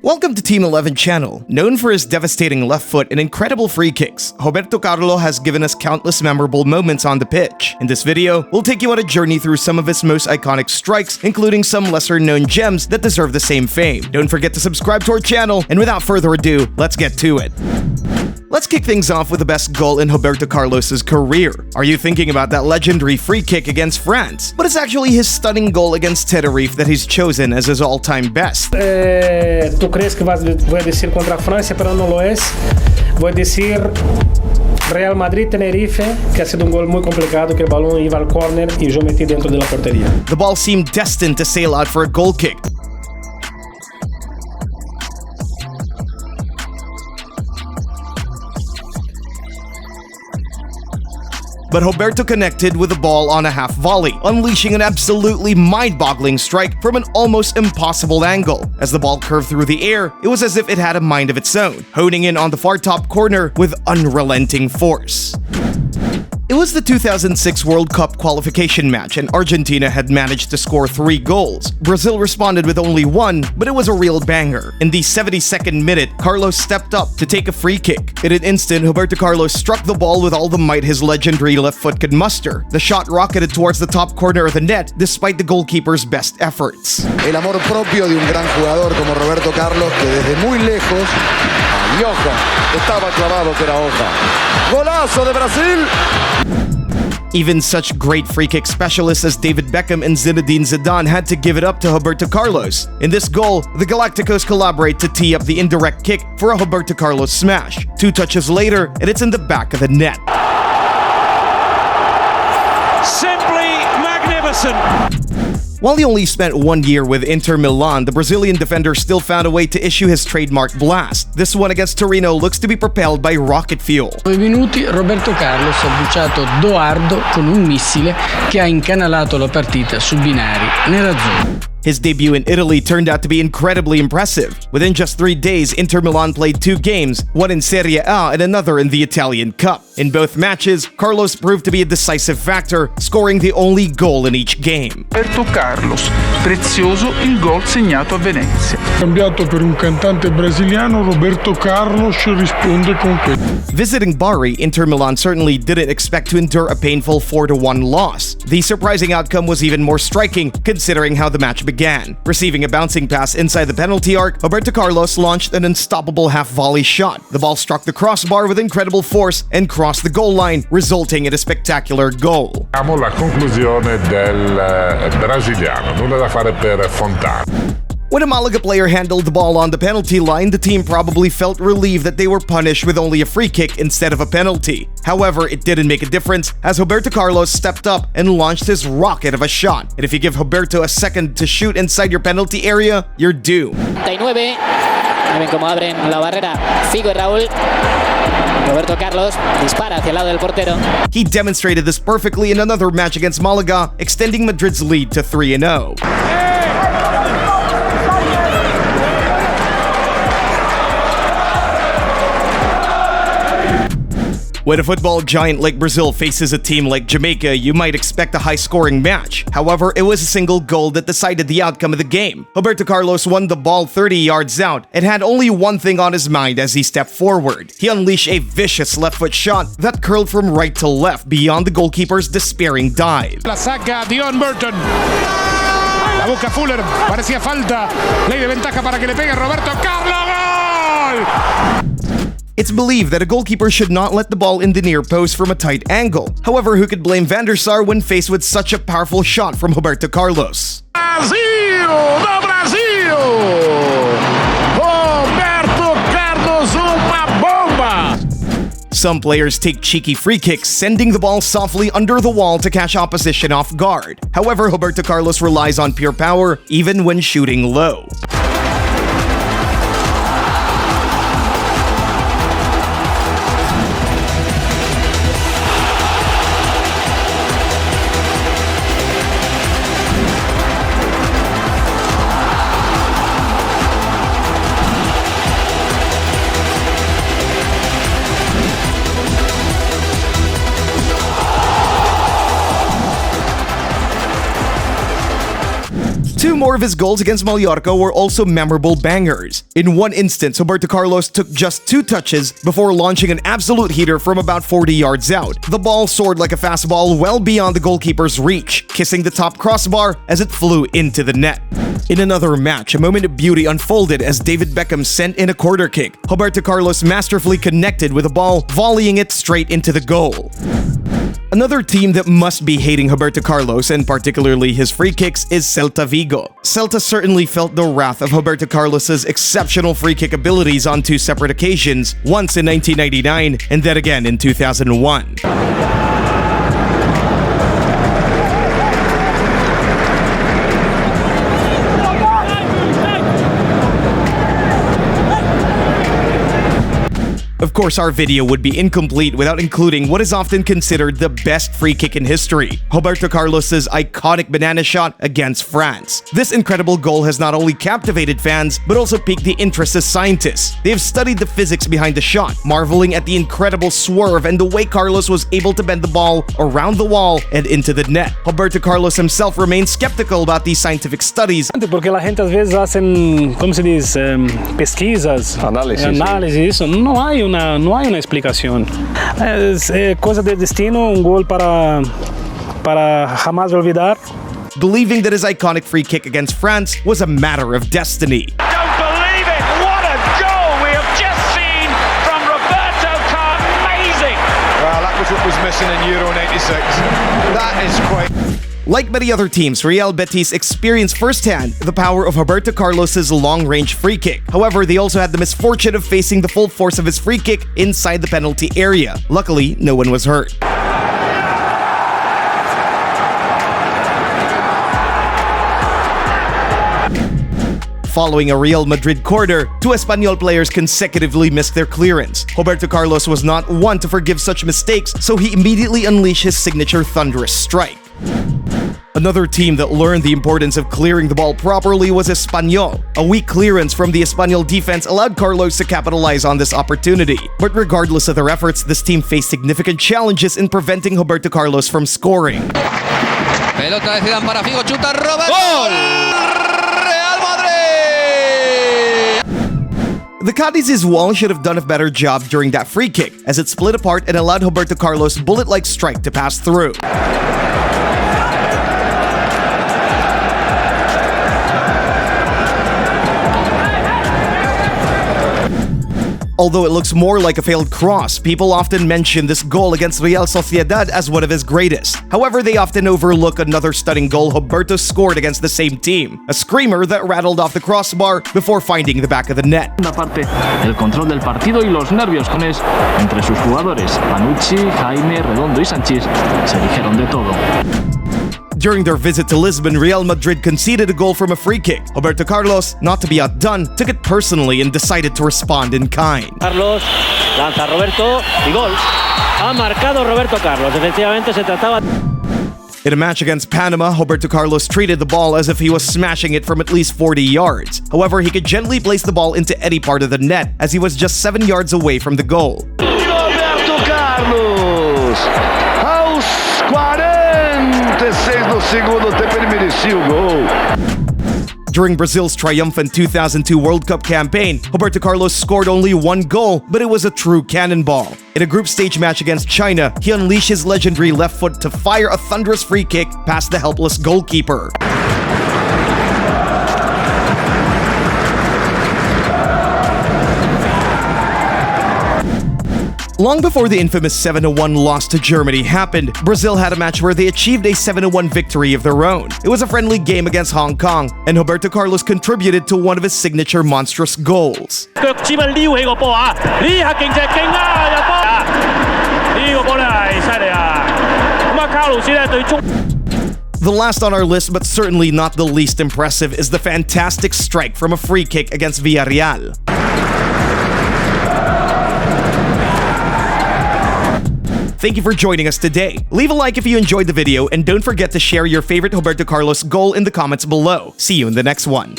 Welcome to Team 11 channel. Known for his devastating left foot and incredible free kicks, Roberto Carlos has given us countless memorable moments on the pitch. In this video, we'll take you on a journey through some of his most iconic strikes, including some lesser-known gems that deserve the same fame. Don't forget to subscribe to our channel, and without further ado, let's get to it. Let's kick things off with the best goal in Roberto Carlos's career. Are you thinking about that legendary free kick against France? But it's actually his stunning goal against Tenerife that he's chosen as his all-time best. ¿Tú crees que voy a decir contra Francia, pero no lo es? Voy a decir Real Madrid-Tenerife, que ha sido un gol muy complicado, que el balón iba al córner y yo metí dentro de la portería. The ball seemed destined to sail out for a goal kick. But Roberto connected with the ball on a half volley, unleashing an absolutely mind-boggling strike from an almost impossible angle. As the ball curved through the air, it was as if it had a mind of its own, honing in on the far top corner with unrelenting force. It was the 2006 World Cup qualification match, and Argentina had managed to score 3 goals. Brazil responded with only 1, but it was a real banger. In the 72nd minute, Carlos stepped up to take a free kick. In an instant, Roberto Carlos struck the ball with all the might his legendary left foot could muster. The shot rocketed towards the top corner of the net, despite the goalkeeper's best efforts. El amor propio de un gran jugador como Roberto Carlos, que desde muy lejos, y ojo, estaba clavado que era hoja. ¡Golazo de Brasil! Even such great free kick specialists as David Beckham and Zinedine Zidane had to give it up to Roberto Carlos. In this goal, the Galacticos collaborate to tee up the indirect kick for a Roberto Carlos smash. 2 touches later, and it's in the back of the net. Simply magnificent! While he only spent 1 year with Inter Milan, the Brazilian defender still found a way to issue his trademark blast. This one against Torino looks to be propelled by rocket fuel. 9 minuti, Roberto Carlos ha bruciato Doardo con un missile che ha incanalato la partita su binari nerazzurri. His debut in Italy turned out to be incredibly impressive. Within just 3 days, Inter Milan played 2 games, one in Serie A and another in the Italian Cup. In both matches, Carlos proved to be a decisive factor, scoring the only goal in each game. Roberto Carlos, prezioso il gol segnato a Venezia. Cambiato per un cantante brasiliano, Roberto Carlos risponde con questo. Visiting Bari, Inter Milan certainly didn't expect to endure a painful 4-1 loss. The surprising outcome was even more striking, considering how the match began. Receiving a bouncing pass inside the penalty arc, Roberto Carlos launched an unstoppable half-volley shot. The ball struck the crossbar with incredible force and crossed the goal line, resulting in a spectacular goal. La conclusione del brasiliano, nulla da fare per Fontana. When a Malaga player handled the ball on the penalty line, the team probably felt relieved that they were punished with only a free kick instead of a penalty. However, it didn't make a difference as Roberto Carlos stepped up and launched his rocket of a shot. And if you give Roberto a second to shoot inside your penalty area, you're doomed. 39. Ven cómo abren la barrera Figo y Raúl. Roberto Carlos dispara hacia el lado del portero. He demonstrated this perfectly in another match against Malaga, extending Madrid's lead to 3-0. When a football giant like Brazil faces a team like Jamaica, you might expect a high-scoring match. However, it was a single goal that decided the outcome of the game. Roberto Carlos won the ball 30 yards out and had only one thing on his mind as he stepped forward. He unleashed a vicious left-foot shot that curled from right to left beyond the goalkeeper's despairing dive. La saca Dion Burton. La busca Fuller. Parecía falta. Ley de ventaja para que le pegue Roberto Carlos. ¡Gol! It's believed that a goalkeeper should not let the ball in the near post from a tight angle. However, who could blame Van der Sar when faced with such a powerful shot from Roberto Carlos? Brasil! Do Brasil! Roberto Carlos, uma bomba! Some players take cheeky free kicks, sending the ball softly under the wall to catch opposition off guard. However, Roberto Carlos relies on pure power even when shooting low. Two more of his goals against Mallorca were also memorable bangers. In one instance, Roberto Carlos took just 2 touches before launching an absolute heater from about 40 yards out. The ball soared like a fastball well beyond the goalkeeper's reach, kissing the top crossbar as it flew into the net. In another match, a moment of beauty unfolded as David Beckham sent in a corner kick. Roberto Carlos masterfully connected with the ball, volleying it straight into the goal. Another team that must be hating Roberto Carlos, and particularly his free kicks, is Celta Vigo. Celta certainly felt the wrath of Roberto Carlos's exceptional free kick abilities on 2 separate occasions, once in 1999 and then again in 2001. Of course, our video would be incomplete without including what is often considered the best free kick in history, Roberto Carlos's iconic banana shot against France. This incredible goal has not only captivated fans, but also piqued the interest of scientists. They have studied the physics behind the shot, marveling at the incredible swerve and the way Carlos was able to bend the ball around the wall and into the net. Roberto Carlos himself remains skeptical about these scientific studies. Porque la gente às vezes hacen, como se diz, pesquisas, análisis, isso. Não há uma explicação. É coisa de destino, gol para jamais olvidar. Believing that his iconic free kick against France was a matter of destiny. Don't believe it! What a goal we have just seen from Roberto Carlos! Amazing! Well, that was what was missing in Euro 96. That is quite... Like many other teams, Real Betis experienced firsthand the power of Roberto Carlos's long-range free kick. However, they also had the misfortune of facing the full force of his free kick inside the penalty area. Luckily, no one was hurt. Following a Real Madrid corner, 2 Espanyol players consecutively missed their clearance. Roberto Carlos was not one to forgive such mistakes, so he immediately unleashed his signature thunderous strike. Another team that learned the importance of clearing the ball properly was Espanyol. A weak clearance from the Espanyol defense allowed Carlos to capitalize on this opportunity. But regardless of their efforts, this team faced significant challenges in preventing Roberto Carlos from scoring. Pelota de Zidane para Figo, chuta Roberto. ¡Gol! ¡Real Madrid! The Cadiz's wall should have done a better job during that free kick, as it split apart and allowed Roberto Carlos' bullet-like strike to pass through. Although it looks more like a failed cross, people often mention this goal against Real Sociedad as one of his greatest. However, they often overlook another stunning goal Roberto scored against the same team, a screamer that rattled off the crossbar before finding the back of the net. Parte, el control del partido y los nervios con entre sus jugadores, Panucci, Jaime, Redondo y Sánchez, se dijeron de todo. During their visit to Lisbon, Real Madrid conceded a goal from a free kick. Roberto Carlos, not to be outdone, took it personally and decided to respond in kind. Carlos lanza Roberto y gol. Ha marcado Roberto Carlos. Efectivamente se trataba. In a match against Panama, Roberto Carlos treated the ball as if he was smashing it from at least 40 yards. However, he could gently place the ball into any part of the net, as he was just 7 yards away from the goal. Roberto Carlos! Aos 46 do segundo tempo ele merecia o gol. During Brazil's triumphant 2002 World Cup campaign, Roberto Carlos scored only 1 goal, but it was a true cannonball. In a group stage match against China, he unleashed his legendary left foot to fire a thunderous free kick past the helpless goalkeeper. Long before the infamous 7-1 loss to Germany happened, Brazil had a match where they achieved a 7-1 victory of their own. It was a friendly game against Hong Kong, and Roberto Carlos contributed to one of his signature monstrous goals. The last on our list, but certainly not the least impressive, is the fantastic strike from a free kick against Villarreal. Thank you for joining us today. Leave a like if you enjoyed the video, and don't forget to share your favorite Roberto Carlos goal in the comments below. See you in the next one.